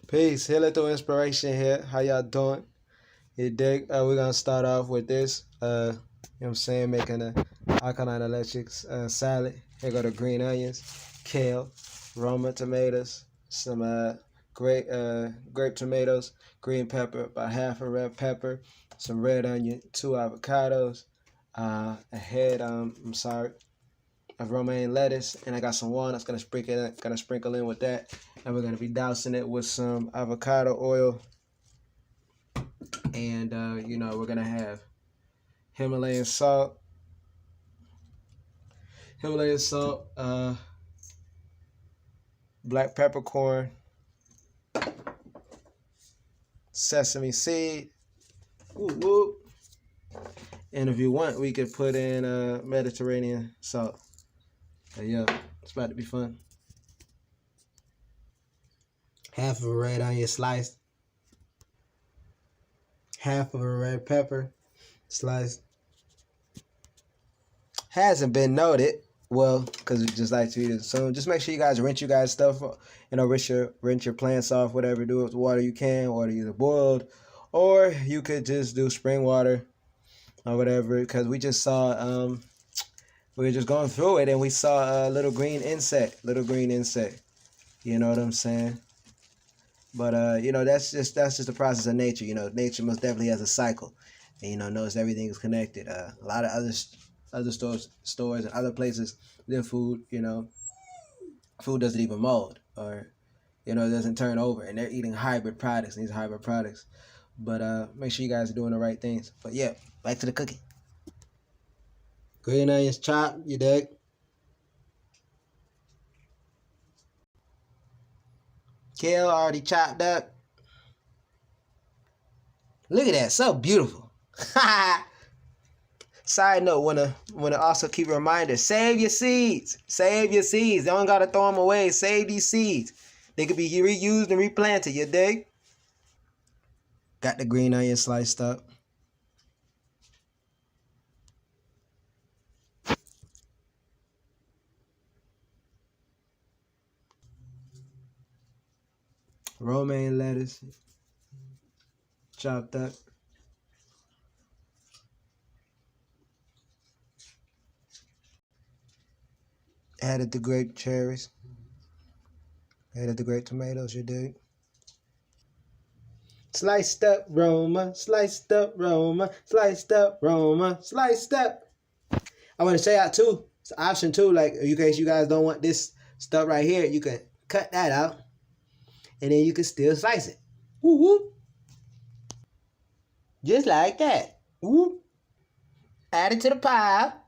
Peace. Healing through inspiration here. How y'all doing? You dig? We're gonna start off with this. You know what I'm saying? Making a alkaline electric salad. Here go the green onions, kale, Roma tomatoes, some grape tomatoes, green pepper, about half a red pepper, some red onion, 2 avocados, a head of romaine lettuce, and I got some walnuts. Gonna sprinkle in with that, and we're gonna be dousing it with some avocado oil, and we're gonna have Himalayan salt, black peppercorn, sesame seed, woo woo. And if you want, we could put in Mediterranean salt. But yeah, it's about to be fun. Half of a red onion sliced. Half of a red pepper sliced. Hasn't been noted. Well, because we just like to eat it soon. Just make sure you guys rinse stuff. Rinse your plants off. Whatever, do it with water you can. Water either boiled, or you could just do spring water or whatever. Because we just saw we were just going through it and we saw a little green insect. You know what I'm saying? But that's just the process of nature. Nature most definitely has a cycle, and knows everything is connected. A lot of other stores and other places, their food, food doesn't even mold, or doesn't turn over, and they're eating hybrid products. These hybrid products, but make sure you guys are doing the right things. But yeah, back to the cooking. Green onions chopped, you dig? Kale already chopped up. Look at that, so beautiful. Side note, wanna also keep a reminder: save your seeds. Save your seeds. Don't gotta throw them away. Save these seeds. They could be reused and replanted. You dig? Got the green onion sliced up. Romaine lettuce chopped up. Added the grape cherries. Added the grape tomatoes, you dig? Sliced up Roma, sliced up Roma, sliced up Roma, sliced up. I want to say out too, it's an option too, like in case you guys don't want this stuff right here, you can cut that out and then you can still slice it. Woo woo. Just like that. Woo. Add it to the pile.